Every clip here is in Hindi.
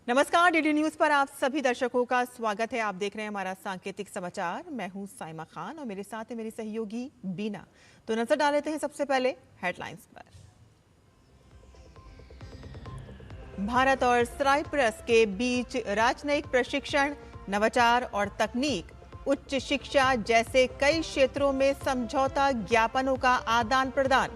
नमस्कार, डीडी न्यूज पर आप सभी दर्शकों का स्वागत है। आप देख रहे हैं हमारा सांकेतिक समाचार। मैं हूं साइमा खान और मेरे साथ है मेरी सहयोगी बीना। तो नजर डाल लेते हैं सबसे पहले हेडलाइंस पर। भारत और साइप्रस के बीच राजनयिक प्रशिक्षण, नवाचार और तकनीक, उच्च शिक्षा जैसे कई क्षेत्रों में समझौता ज्ञापनों का आदान प्रदान।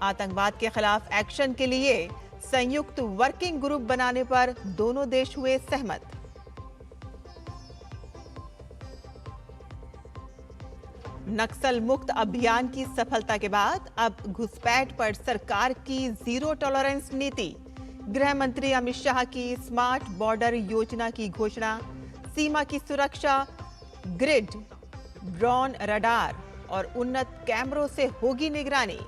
आतंकवाद के खिलाफ एक्शन के लिए संयुक्त वर्किंग ग्रुप बनाने पर दोनों देश हुए सहमत। नक्सल मुक्त अभियान की सफलता के बाद अब घुसपैठ पर सरकार की जीरो टॉलरेंस नीति। गृह मंत्री अमित शाह की स्मार्ट बॉर्डर योजना की घोषणा। सीमा की सुरक्षा ग्रिड, ड्रोन, रडार और उन्नत कैमरों से होगी निगरानी।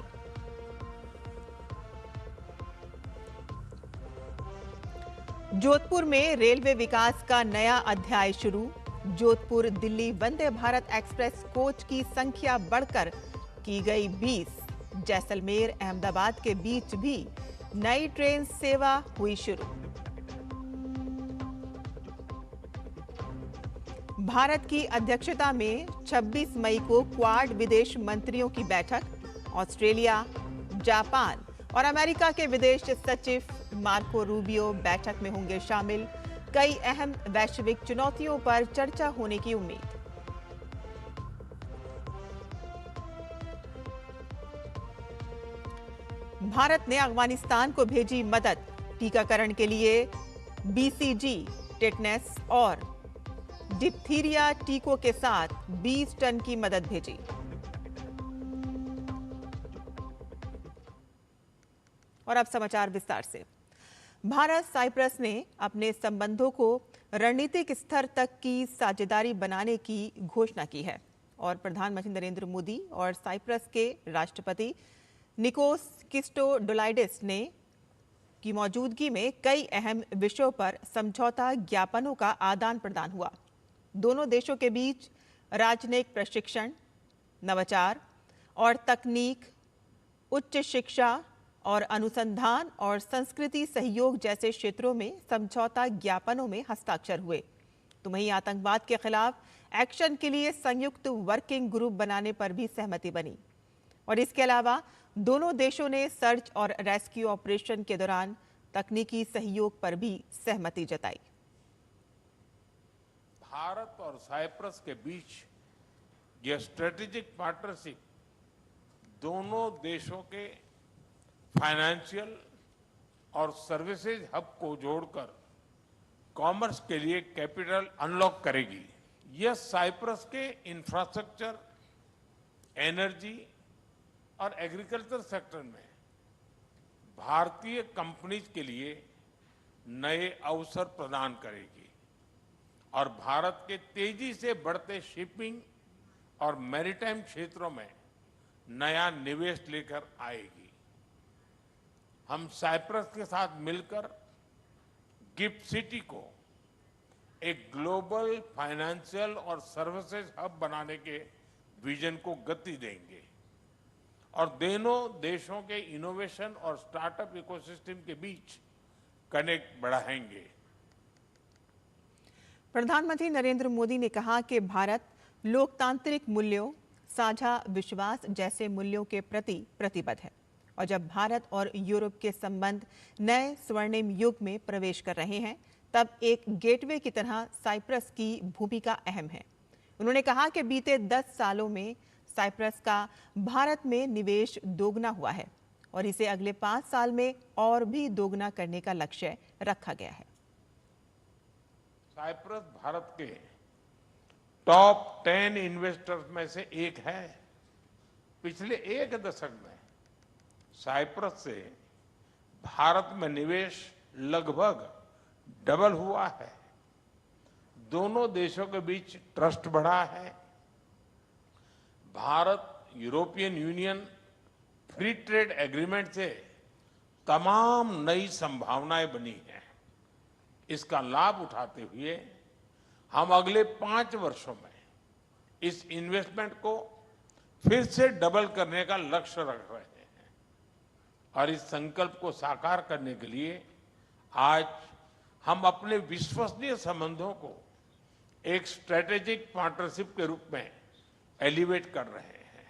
जोधपुर में रेलवे विकास का नया अध्याय शुरू। जोधपुर दिल्ली वंदे भारत एक्सप्रेस कोच की संख्या बढ़कर की गई 20। जैसलमेर अहमदाबाद के बीच भी नई ट्रेन सेवा हुई शुरू। भारत की अध्यक्षता में 26 मई को क्वाड विदेश मंत्रियों की बैठक। ऑस्ट्रेलिया, जापान और अमेरिका के विदेश सचिव मार्को रूबियो बैठक में होंगे शामिल। कई अहम वैश्विक चुनौतियों पर चर्चा होने की उम्मीद। भारत ने अफगानिस्तान को भेजी मदद। टीकाकरण के लिए बीसीजी, टेटनस और डिप्थीरिया टीकों के साथ 20 टन की मदद भेजी। और अब समाचार विस्तार से। भारत साइप्रस ने अपने संबंधों को रणनीतिक स्तर तक की साझेदारी बनाने की घोषणा की है और प्रधानमंत्री नरेंद्र मोदी और साइप्रस के राष्ट्रपति निकोस क्रिस्टोडोलाइडिस ने की मौजूदगी में कई अहम विषयों पर समझौता ज्ञापनों का आदान प्रदान हुआ। दोनों देशों के बीच राजनयिक प्रशिक्षण, नवाचार और तकनीक, उच्च शिक्षा और अनुसंधान और संस्कृति सहयोग जैसे क्षेत्रों में समझौता ज्ञापनों में हस्ताक्षर हुए। तो वहीं आतंकवाद के खिलाफ एक्शन के लिए संयुक्त वर्किंग ग्रुप बनाने पर भी सहमति बनी और इसके अलावा दोनों देशों ने सर्च और रेस्क्यू ऑपरेशन के दौरान तकनीकी सहयोग पर भी सहमति जताई। भारत और साइप्रस के बीच यह स्ट्रेटेजिक पार्टनरशिप दोनों देशों के फाइनेंशियल और सर्विसेज हब को जोड़कर कॉमर्स के लिए कैपिटल अनलॉक करेगी। यह साइप्रस के इंफ्रास्ट्रक्चर, एनर्जी और एग्रीकल्चर सेक्टर में भारतीय कंपनीज के लिए नए अवसर प्रदान करेगी और भारत के तेजी से बढ़ते शिपिंग और मैरीटाइम क्षेत्रों में नया निवेश लेकर आएगी। हम साइप्रस के साथ मिलकर गिफ्ट सिटी को एक ग्लोबल फाइनेंशियल और सर्विसेज हब बनाने के विजन को गति देंगे और दोनों देशों के इनोवेशन और स्टार्टअप इकोसिस्टम के बीच कनेक्ट बढ़ाएंगे। प्रधानमंत्री नरेंद्र मोदी ने कहा कि भारत लोकतांत्रिक मूल्यों, साझा विश्वास जैसे मूल्यों के प्रति प्रतिबद्ध है और जब भारत और यूरोप के संबंध नए स्वर्णिम युग में प्रवेश कर रहे हैं तब एक गेटवे की तरह साइप्रस की भूमिका अहम है। उन्होंने कहा कि बीते 10 सालों में साइप्रस का भारत में निवेश दोगुना हुआ है और इसे अगले 5 साल में और भी दोगुना करने का लक्ष्य रखा गया है। साइप्रस भारत के टॉप 10 इन्वेस्टर्स में से एक है। पिछले एक दशक में साइप्रस से भारत में निवेश लगभग डबल हुआ है। दोनों देशों के बीच ट्रस्ट बढ़ा है। Bharat European union free trade agreement से तमाम नई संभावनाएं बनी हैं। इसका लाभ उठाते हुए हम अगले 5 वर्षों में इस इन्वेस्टमेंट को फिर से डबल करने का लक्ष्य रख रहे हैं और इस संकल्प को साकार करने के लिए आज हम अपने विश्वसनीय संबंधों को एक स्ट्रेटेजिक पार्टनरशिप के रूप में एलिवेट कर रहे हैं।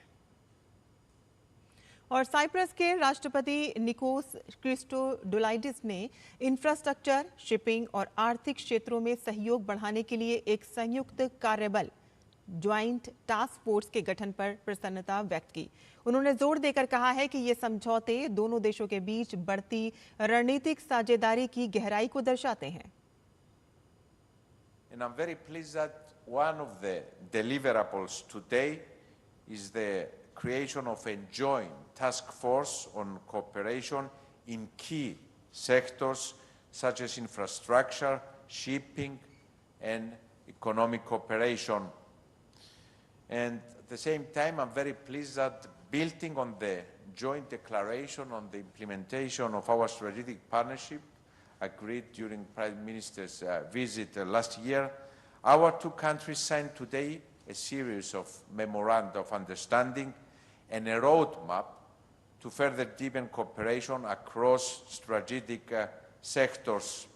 और साइप्रस के राष्ट्रपति निकोस क्रिस्टोडोलाइडिस ने इंफ्रास्ट्रक्चर, शिपिंग और आर्थिक क्षेत्रों में सहयोग बढ़ाने के लिए एक संयुक्त कार्यबल ज्वाइंट टास्क फोर्स के गठन पर प्रसन्नता व्यक्त की। उन्होंने जोर देकर कहा है कि ये समझौते दोनों देशों के बीच बढ़ती रणनीतिक साझेदारी की गहराई को दर्शाते हैं। And I'm very pleased that one of the deliverables today is the creation of a joint task force on cooperation in key sectors such as infrastructure, shipping, and economic cooperation. And at the same time, I'm very pleased that building on the joint declaration on the implementation of our strategic partnership agreed during Prime Minister's visit last year, our two countries signed today a series of memoranda of understanding and a roadmap to further deepen cooperation across strategic sectors.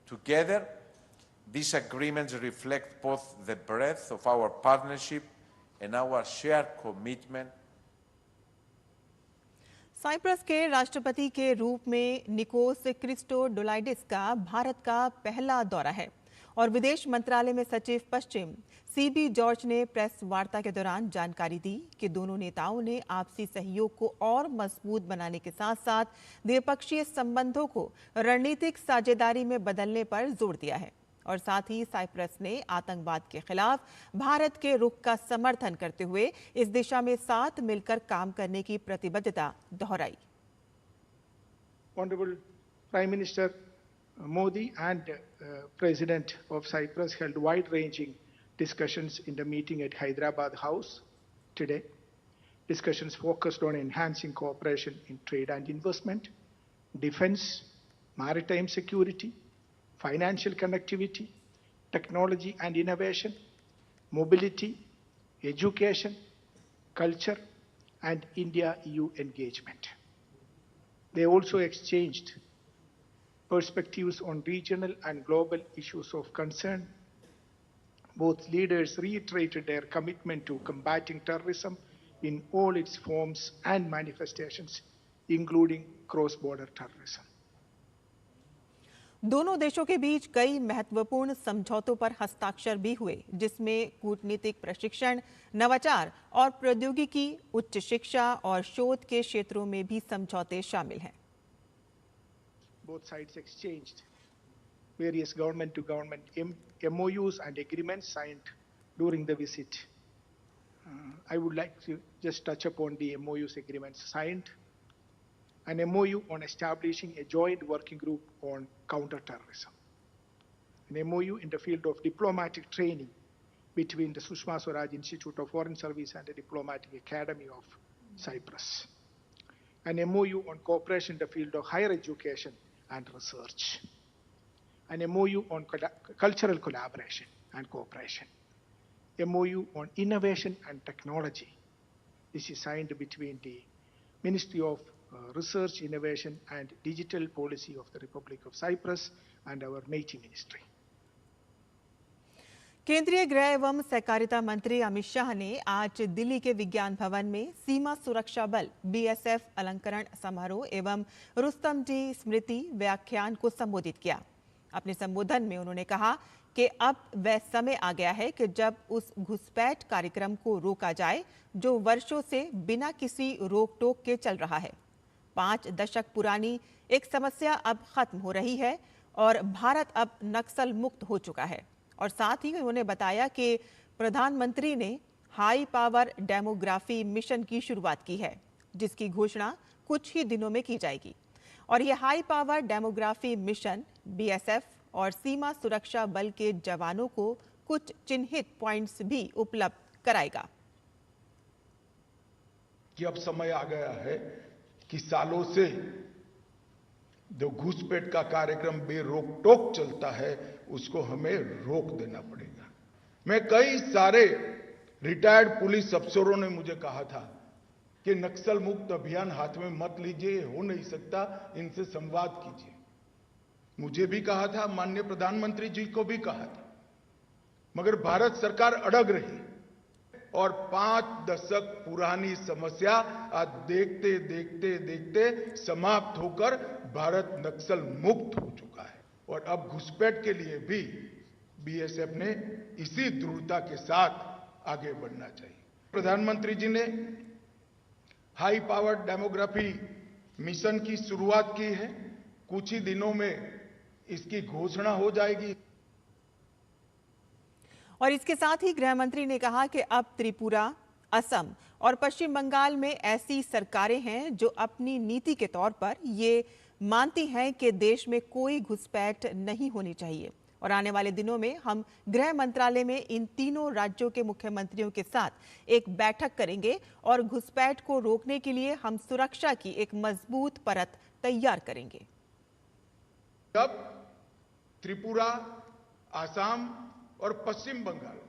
Together, these agreements reflect both the breadth of our partnership and our shared commitment. Cyprus के राष्ट्रपति के रूप में निकोस क्रिस्टोडोलाइडिस का भारत का पहला दौरा है और विदेश मंत्रालय में सचिव पश्चिम सीबी जॉर्ज ने प्रेस वार्ता के दौरान जानकारी दी कि दोनों नेताओं ने आपसी सहयोग को और मजबूत बनाने के साथ साथ द्विपक्षीय संबंधों को रणनीतिक साझेदारी में बदलने पर जोर दिया है और साथ ही साइप्रस ने आतंकवाद के खिलाफ भारत के रुख का समर्थन करते हुए इस दिशा में साथ मिलकर काम करने की प्रतिबद्धता दोहराई। Honorable Prime Minister Modi and President of Cyprus held wide-ranging discussions in the meeting at Hyderabad House today. Discussions focused on enhancing cooperation in trade and investment, defense, maritime security, financial connectivity, technology and innovation, mobility, education, culture, and India-EU engagement. They also exchanged perspectives on regional and global issues of concern. Both leaders reiterated their commitment to combating terrorism in all its forms and manifestations, including cross-border terrorism. दोनों देशों के बीच कई महत्वपूर्ण समझौतों पर हस्ताक्षर भी हुए, जिसमें कूटनीतिक प्रशिक्षण, नवाचार और प्रौद्योगिकी, उच्च शिक्षा और शोध के क्षेत्रों में भी समझौते शामिल हैं। Both sides exchanged various government-to-government MOUs and agreements signed during the visit. I would like to just touch upon the MOUs agreements signed. An MOU on establishing a joint working group on counter-terrorism. An MOU in the field of diplomatic training between the Sushma Swaraj Institute of Foreign Service and the Diplomatic Academy of Cyprus. An MOU on cooperation in the field of higher education and research. An MOU on cultural collaboration and cooperation. MOU on innovation and technology. This is signed between the Ministry of Research, Innovation and Digital Policy of the Republic of Cyprus and our MeitY Ministry. केंद्रीय गृह एवं सहकारिता मंत्री अमित शाह ने आज दिल्ली के विज्ञान भवन में सीमा सुरक्षा बल BSF अलंकरण समारोह एवं रुस्तम जी स्मृति व्याख्यान को संबोधित किया। अपने संबोधन में उन्होंने कहा कि अब वह समय आ गया है कि जब उस घुसपैठ कार्यक्रम को रोका जाए जो वर्षों से बिना किसी रोक टोक के चल रहा है। 5 दशक पुरानी एक समस्या अब खत्म हो रही है और भारत अब नक्सल मुक्त हो चुका है। और साथ ही उन्होंने बताया कि प्रधानमंत्री ने हाई पावर डेमोग्राफी मिशन की शुरुआत की है, जिसकी घोषणा कुछ ही दिनों में की जाएगी और यह high power demography mission BSF और सीमा सुरक्षा बल के जवानों को कुछ चिन्हित पॉइंट्स भी उपलब्ध कराएगा। कि अब समय आ गया है कि सालों से जो घुसपैठ का कार्यक्रम बेरोक टोक चलता है उसको हमें रोक देना पड़ेगा। मैं कई सारे रिटायर्ड पुलिस अफसरों ने मुझे कहा था कि नक्सल मुक्त अभियान हाथ में मत लीजिए, हो नहीं सकता, इनसे संवाद कीजिए। मुझे भी कहा था, माननीय प्रधानमंत्री जी को भी कहा था, मगर भारत सरकार अड़ग रही और 5 दशक पुरानी समस्या आज देखते देखते देखते समाप्त होकर भारत नक्सल मुक्त हो चुका है। और अब घुसपैठ के लिए भी बीएसएफ ने इसी दृढ़ता के साथ आगे बढ़ना चाहिए। प्रधानमंत्री जी ने हाई पावर डेमोग्राफी मिशन की शुरुआत की है। कुछ ही दिनों में इसकी घोषणा हो जाएगी। और इसके साथ ही गृह मंत्री ने कहा कि अब त्रिपुरा, असम और पश्चिम बंगाल में ऐसी सरकारें हैं जो अपनी नीति के तौर पर ये मानती हैं कि देश में कोई घुसपैठ नहीं होनी चाहिए। और आने वाले दिनों में हम गृह मंत्रालय में इन तीनों राज्यों के मुख्यमंत्रियों के साथ एक बैठक करेंगे और घुसपैठ को रोकने के लिए हम सुरक्षा की एक मजबूत परत तैयार करेंगे। अब त्रिपुरा, आसाम और पश्चिम बंगाल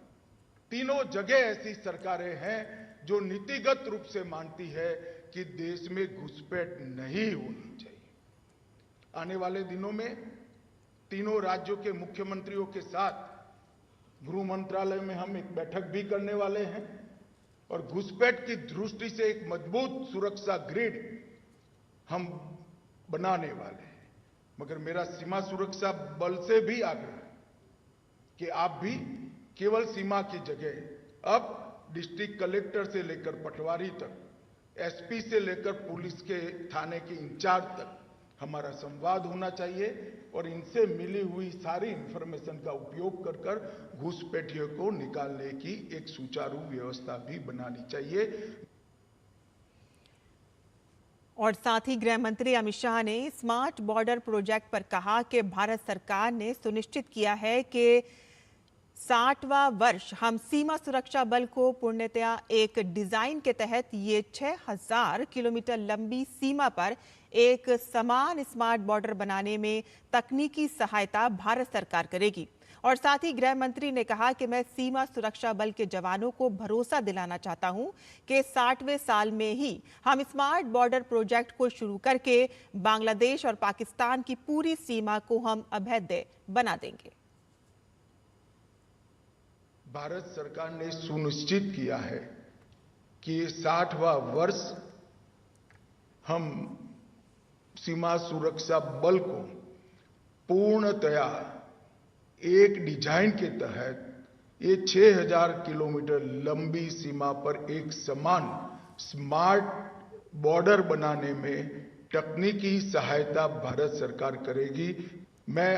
तीनों जगह ऐसी सरकारें हैं जो नीतिगत रूप से मानती है कि देश में घुसपैठ नहीं होनी चाहिए। आने वाले दिनों में तीनों राज्यों के मुख्यमंत्रियों के साथ गृह मंत्रालय में हम एक बैठक भी करने वाले हैं और घुसपैठ की दृष्टि से एक मजबूत सुरक्षा ग्रिड हम बनाने वाले हैं। मगर मेरा सीमा सुरक्षा बल से भी आग्रह है कि आप भी केवल सीमा की जगह अब डिस्ट्रिक्ट कलेक्टर से लेकर पटवारी तक, एसपी से लेकर पुलिस के थाने के इंचार्ज तक हमारा संवाद होना चाहिए और इनसे मिली हुई सारी इंफॉर्मेशन का उपयोग कर कर घुसपैठियों को निकालने की एक सुचारू व्यवस्था भी बनानी चाहिए। और साथ ही गृह मंत्री अमित शाह ने स्मार्ट बॉर्डर प्रोजेक्ट पर कहा कि भारत सरकार ने सुनिश्चित किया है कि 60वां वर्ष हम सीमा सुरक्षा बल को पूर्णतया एक डिजाइन के तहत ये 6000 किलोमीटर लंबी सीमा पर एक समान स्मार्ट बॉर्डर बनाने में तकनीकी सहायता भारत सरकार करेगी। और साथ ही गृह मंत्री ने कहा कि मैं सीमा सुरक्षा बल के जवानों को भरोसा दिलाना चाहता हूं कि 60वें साल में ही हम स्मार्ट बॉर्डर प्रोजेक्ट को शुरू करके बांग्लादेश और पाकिस्तान की पूरी सीमा को हम अभेद्य बना देंगे। भारत सरकार ने सुनिश्चित किया है कि 60वां वर्ष हम सीमा सुरक्षा बल को पूर्णतया एक डिजाइन के तहत ये 6000 किलोमीटर लंबी सीमा पर एक समान स्मार्ट बॉर्डर बनाने में तकनीकी सहायता भारत सरकार करेगी। मैं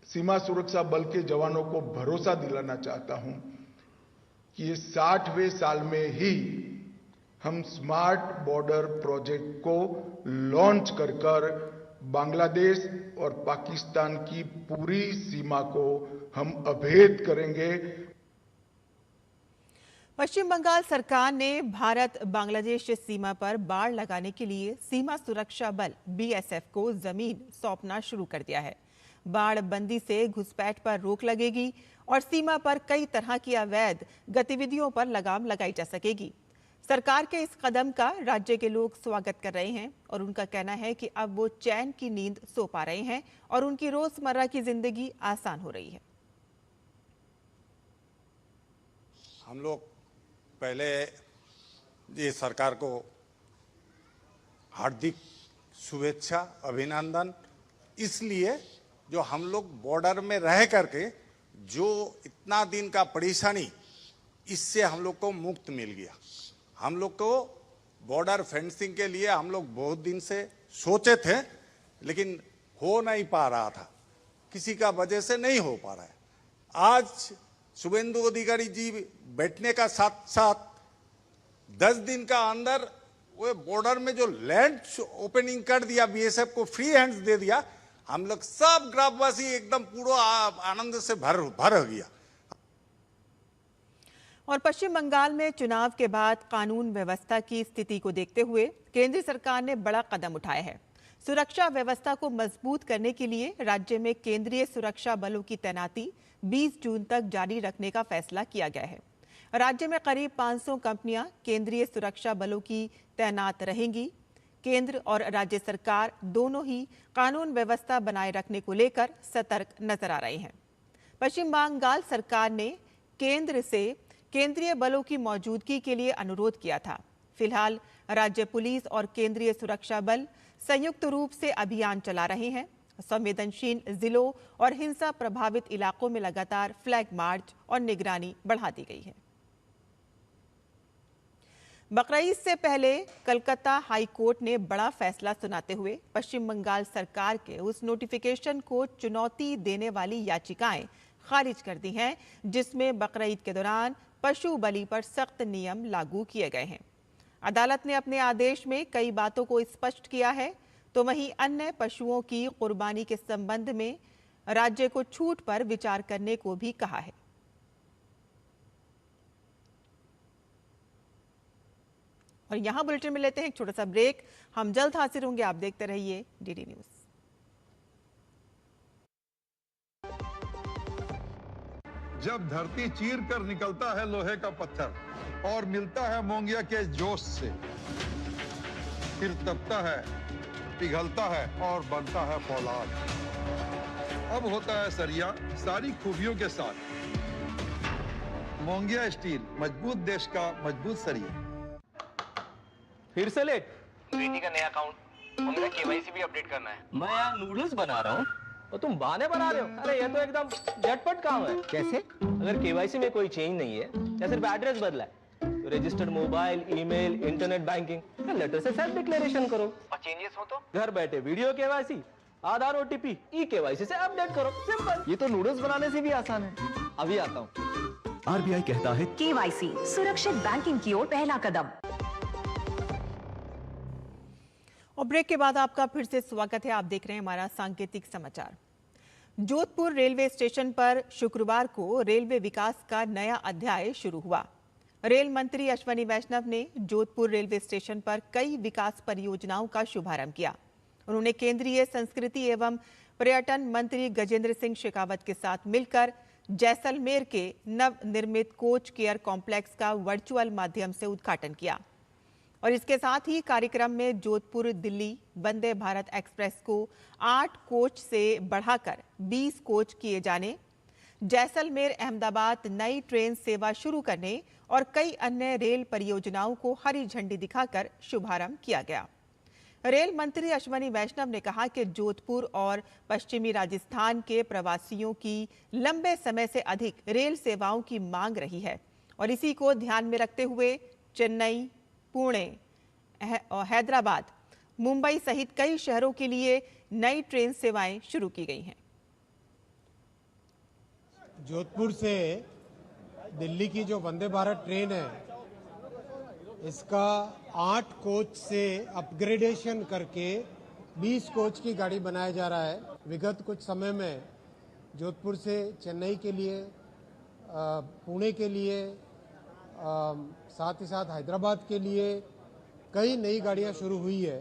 सीमा सुरक्षा बल के जवानों को भरोसा दिलाना चाहता हूं कि ये 60वें साल में ही हम स्मार्ट बॉर्डर प्रोजेक्ट को लॉन्च कर कर बांग्लादेश और पाकिस्तान की पूरी सीमा को हम अभेद करेंगे। पश्चिम बंगाल सरकार ने भारत बांग्लादेश सीमा पर बाड़ लगाने के लिए सीमा सुरक्षा बल बीएसएफ को जमीन सौंपना शुरू कर दिया है। बाड़ बंदी से घुसपैठ पर रोक लगेगी और सीमा पर कई तरह की अवैध गतिविधियों पर लगाम लगाई जा सकेगी। सरकार के इस कदम का राज्य के लोग स्वागत कर रहे हैं और उनका कहना है कि अब वो चैन की नींद सो पा रहे हैं और उनकी रोजमर्रा की जिंदगी आसान हो रही है। हम लोग पहले ये सरकार को हार्दिक शुभेच्छा, अभिनंदन, इसलिए जो हम लोग बॉर्डर में रह करके जो इतना दिन का परेशानी, इससे हम लोग को मुक्त मिल गया। हम लोग को बॉर्डर फेंसिंग के लिए हम लोग बहुत दिन से सोचे थे, लेकिन हो नहीं पा रहा था, किसी का वजह से नहीं हो पा रहा है। आज शुभेंदु अधिकारी जी बैठने का साथ साथ 10 दिन का अंदर वो बॉर्डर में जो लैंड ओपनिंग कर दिया, बीएसएफ को फ्री हैंड्स दे दिया, हम लोग सब ग्रामवासी एकदम पूरा आनंद से भर गया। और पश्चिम बंगाल में चुनाव के बाद कानून व्यवस्था की स्थिति को देखते हुए केंद्र सरकार ने बड़ा कदम उठाया है। सुरक्षा व्यवस्था को मजबूत करने के लिए राज्य में केंद्रीय सुरक्षा बलों की तैनाती 20 जून तक जारी रखने का फैसला किया गया है। राज्य में करीब 500 कंपनियां केंद्रीय सुरक्षा बलों की तैनात रहेंगी। केंद्र और राज्य सरकार दोनों ही कानून व्यवस्था बनाए रखने को लेकर सतर्क नजर आ रहे हैं। पश्चिम बंगाल सरकार ने केंद्र से केंद्रीय बलों की मौजूदगी के लिए अनुरोध किया था। फिलहाल राज्य पुलिस और केंद्रीय सुरक्षा बल संयुक्त रूप से अभियान चला रहे हैं। संवेदनशील जिलों और हिंसा प्रभावित इलाकों में लगातार फ्लैग मार्च और निगरानी बढ़ा दी गई है। बकरीद से पहले कलकत्ता हाई कोर्ट ने बड़ा फैसला सुनाते हुए पश्चिम बंगाल सरकार के उस नोटिफिकेशन को चुनौती देने वाली याचिकाएं खारिज कर दी हैं, जिसमें बकरीद के दौरान पशु बलि पर सख्त नियम लागू किए गए हैं। अदालत ने अपने आदेश में कई बातों को स्पष्ट किया है, तो वहीं अन्य पशुओं की कुर्बानी के संबंध में राज्य को छूट पर विचार करने को भी कहा है। और यहां बुलेटिन में लेते हैं एक छोटा सा ब्रेक। हम जल्द हाजिर होंगे। आप देखते रहिए डीडी न्यूज। जब धरती चीर कर निकलता है लोहे का पत्थर और मिलता है मोंगिया के जोश से, फिर तपता है, पिघलता है और बनता है फौलाद। अब होता है सरिया सारी खूबियों के साथ। मोंगिया स्टील, मजबूत देश का मजबूत सरिया। फिर से लेट। बेटी का नया अकाउंट और मेरा केवाईसी भी अपडेट करना है। मैं यहाँ नूडल्स बना रहा हूँ और तुम बहाने बना रहे हो। अरे ये तो एकदम झटपट काम है। कैसे? अगर केवाईसी में कोई चेंज नहीं है या सिर्फ एड्रेस बदला है तो registered mobile, email, internet banking letter से सेल्फ डिक्लेरेशन करो। और चेंजेस हो तो घर बैठे video KYC, Aadhaar, OTP, e KYC से अपडेट करो। सिंपल। ये तो नूडल्स बनाने से भी आसान है। अभी आता हूँ। आरबीआई कहता है केवाईसी सुरक्षित बैंकिंग की ओर पहला कदम। और ब्रेक के बाद आपका फिर से स्वागत है। आप देख रहे हैं हमारा सांकेतिक समाचार। जोधपुर रेलवे स्टेशन पर शुक्रवार को रेलवे विकास का नया अध्याय शुरू हुआ। रेल मंत्री अश्विनी वैष्णव ने जोधपुर रेलवे स्टेशन पर कई विकास परियोजनाओं का शुभारंभ किया। उन्होंने केंद्रीय संस्कृति एवं पर्यटन मंत्री गजेंद्र सिंह शेखावत के साथ मिलकर जैसलमेर के नवनिर्मित कोच केयर कॉम्प्लेक्स का वर्चुअल माध्यम से उद्घाटन किया। और इसके साथ ही कार्यक्रम में जोधपुर दिल्ली वंदे भारत एक्सप्रेस को 8 कोच से बढ़ाकर 20 कोच किए जाने, जैसलमेर अहमदाबाद नई ट्रेन सेवा शुरू करने और कई अन्य रेल परियोजनाओं को हरी झंडी दिखाकर शुभारंभ किया गया। रेल मंत्री अश्विनी वैष्णव ने कहा कि जोधपुर और पश्चिमी राजस्थान के प्रवासियों की लंबे समय से अधिक रेल सेवाओं की मांग रही है और इसी को ध्यान में रखते हुए चेन्नई, पुणे और हैदराबाद, मुंबई सहित कई शहरों के लिए नई ट्रेन सेवाएं शुरू की गई हैं। जोधपुर से दिल्ली की जो वंदे भारत ट्रेन है, इसका 8 कोच से अपग्रेडेशन करके 20 कोच की गाड़ी बनाया जा रहा है। विगत कुछ समय में जोधपुर से चेन्नई के लिए, पुणे के लिए, साथ ही साथ हैदराबाद के लिए कई नई गाड़ियां शुरू हुई है।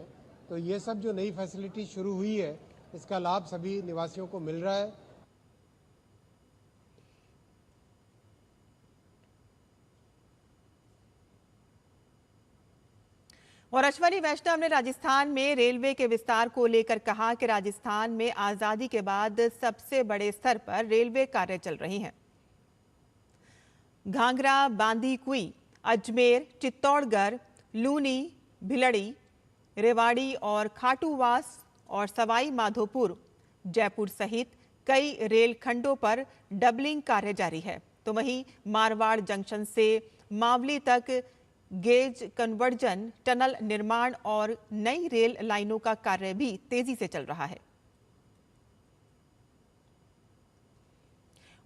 तो ये सब जो नई फैसिलिटी शुरू हुई है, इसका लाभ सभी निवासियों को मिल रहा है। और अश्विनी वैष्णव ने राजस्थान में रेलवे के विस्तार को लेकर कहा कि राजस्थान में आजादी के बाद सबसे बड़े स्तर पर रेलवे कार्य चल रही हैं। घाघरा, बांदीकुई, अजमेर, चित्तौड़गढ़, लूनी, भिलड़ी, रेवाड़ी और खाटूवास और सवाई माधोपुर, जयपुर सहित कई रेल खंडों पर डबलिंग कार्य जारी है। तो वहीं मारवाड़ जंक्शन से मावली तक गेज कन्वर्जन, टनल निर्माण और नई रेल लाइनों का कार्य भी तेजी से चल रहा है।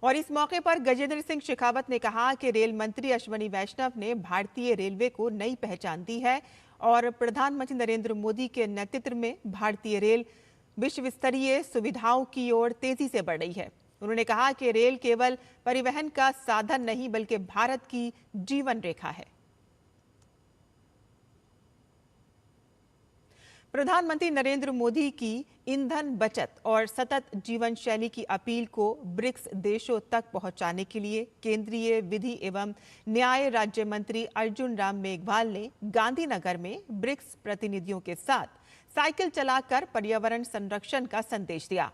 और इस मौके पर गजेंद्र सिंह शेखावत ने कहा कि रेल मंत्री अश्विनी वैष्णव ने भारतीय रेलवे को नई पहचान दी है और प्रधानमंत्री नरेंद्र मोदी के नेतृत्व में भारतीय रेल विश्व स्तरीय सुविधाओं की ओर तेजी से बढ़ रही है। उन्होंने कहा कि रेल केवल परिवहन का साधन नहीं बल्कि भारत की जीवन रेखा है। प्रधानमंत्री नरेंद्र मोदी की ईंधन बचत और सतत जीवन शैली की अपील को ब्रिक्स देशों तक पहुंचाने के लिए केंद्रीय विधि एवं न्याय राज्य मंत्री अर्जुन राम मेघवाल ने गांधीनगर में ब्रिक्स प्रतिनिधियों के साथ साइकिल चलाकर पर्यावरण संरक्षण का संदेश दिया।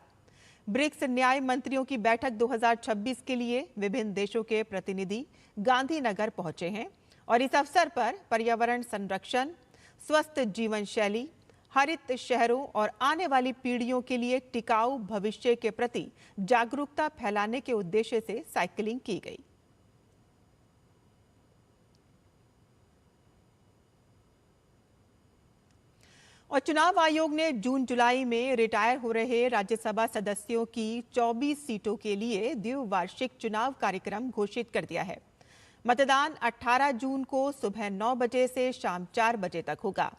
ब्रिक्स न्याय मंत्रियों की बैठक 2026 के लिए विभिन्न देशों के प्रतिनिधि गांधीनगर पहुंचे हैं और इस अवसर पर पर्यावरण संरक्षण, स्वस्थ जीवन शैली, हरित शहरों और आने वाली पीढ़ियों के लिए टिकाऊ भविष्य के प्रति जागरूकता फैलाने के उद्देश्य से साइकिलिंग की गई। और चुनाव आयोग ने जून जुलाई में रिटायर हो रहे राज्यसभा सदस्यों की 24 सीटों के लिए द्विवार्षिक चुनाव कार्यक्रम घोषित कर दिया है। मतदान 18 जून को सुबह 9 बजे से शाम 4 बजे तक होगा।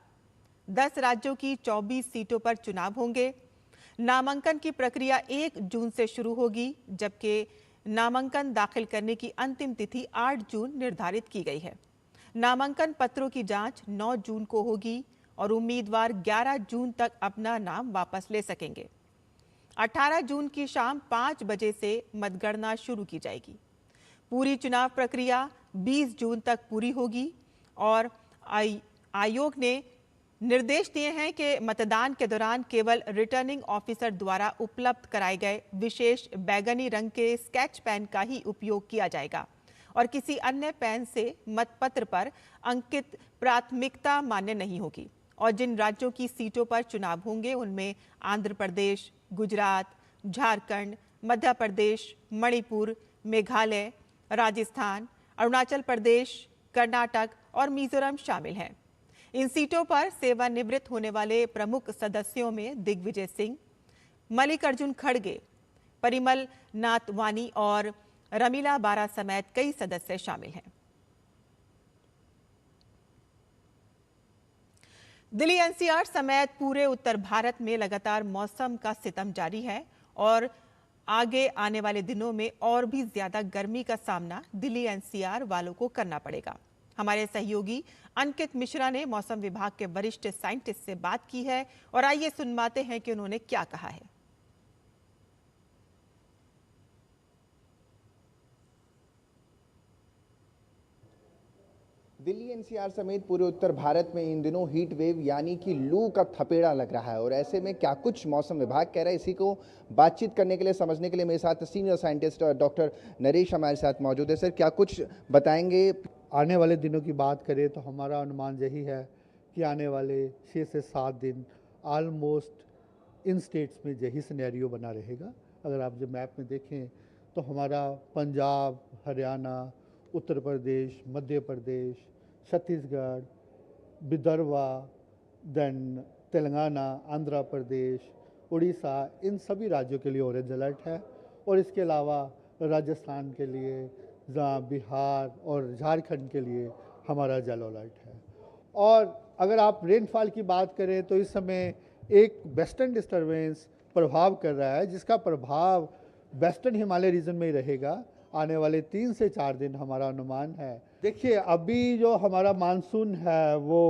10 राज्यों की 24 सीटों पर चुनाव होंगे। नामांकन की प्रक्रिया 1 जून से शुरू होगी, जबकि नामांकन दाखिल करने की अंतिम तिथि 8 जून निर्धारित की गई है। नामांकन पत्रों की जांच 9 जून को होगी और उम्मीदवार 11 जून तक अपना नाम वापस ले सकेंगे। 18 जून की शाम 5 बजे से मतगणना शुरू की जाएगी। पूरी चुनाव प्रक्रिया 20 जून तक पूरी होगी और आयोग ने निर्देश दिए हैं कि मतदान के दौरान केवल रिटर्निंग ऑफिसर द्वारा उपलब्ध कराए गए विशेष बैंगनी रंग के स्केच पेन का ही उपयोग किया जाएगा और किसी अन्य पेन से मतपत्र पर अंकित प्राथमिकता मान्य नहीं होगी। और जिन राज्यों की सीटों पर चुनाव होंगे उनमें आंध्र प्रदेश, गुजरात, झारखंड, मध्य प्रदेश, मणिपुर, मेघालय, राजस्थान, अरुणाचल प्रदेश, कर्नाटक और मिजोरम शामिल हैं। इन सीटों पर सेवानिवृत्त होने वाले प्रमुख सदस्यों में दिग्विजय सिंह, मल्लिकार्जुन खड़गे, परिमल नाथवानी और रमीला बारा समेत कई सदस्य शामिल हैं। दिल्ली एनसीआर समेत पूरे उत्तर भारत में लगातार मौसम का सितम जारी है और आगे आने वाले दिनों में और भी ज्यादा गर्मी का सामना दिल्ली एनसीआर वालों को करना पड़ेगा। हमारे सहयोगी अंकित मिश्रा ने मौसम विभाग के वरिष्ठ साइंटिस्ट से बात की है और आइए सुनवाते हैं कि उन्होंने क्या कहा है। दिल्ली एनसीआर समेत पूरे उत्तर भारत में इन दिनों हीट वेव यानी कि लू का थपेड़ा लग रहा है और ऐसे में क्या कुछ मौसम विभाग कह रहा है, इसी को बातचीत करने के लिए, समझने के लिए मेरे साथ सीनियर साइंटिस्ट डॉक्टर नरेश हमारे साथ मौजूद है। सर, क्या कुछ बताएंगे? आने वाले दिनों की बात करें तो हमारा अनुमान यही है कि आने वाले 6 से 7 दिन ऑलमोस्ट इन स्टेट्स में यही सिनेरियो बना रहेगा। अगर आप जब मैप में देखें तो हमारा पंजाब, हरियाणा, उत्तर प्रदेश, मध्य प्रदेश, छत्तीसगढ़, विदर्भा, देन तेलंगाना, आंध्र प्रदेश, उड़ीसा, इन सभी राज्यों के लिए ऑरेंज अलर्ट है और इसके अलावा राजस्थान के लिए, बिहार और झारखंड के लिए हमारा येलो अलर्ट है। और अगर आप रेनफॉल की बात करें तो इस समय एक वेस्टर्न डिस्टर्बेंस प्रभाव कर रहा है, जिसका प्रभाव वेस्टर्न हिमालय रीजन में ही रहेगा। आने वाले 3 से 4 दिन हमारा अनुमान है। देखिए, अभी जो हमारा मानसून है वो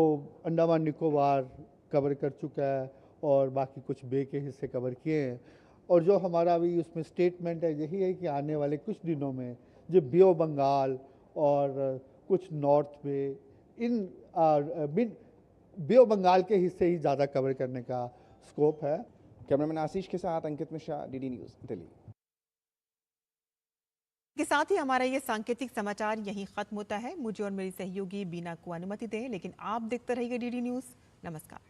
अंडमान निकोबार कवर कर चुका है और बाकी कुछ बे के हिस्से कवर किए हैं और जो हमारा अभी उसमें स्टेटमेंट है यही है कि आने वाले कुछ दिनों में जो बे ऑफ बंगाल और कुछ नॉर्थ में इन बे ऑफ बंगाल के हिस्से ही ज़्यादा कवर करने का स्कोप है। कैमरामैन आशीष के साथ अंकित मिश्रा, डीडी न्यूज़, दिल्ली। के साथ ही हमारा ये सांकेतिक समाचार यहीं खत्म होता है। मुझे और मेरी सहयोगी बीना को अनुमति दें, लेकिन आप देखते रहिए डीडी न्यूज़। नमस्कार।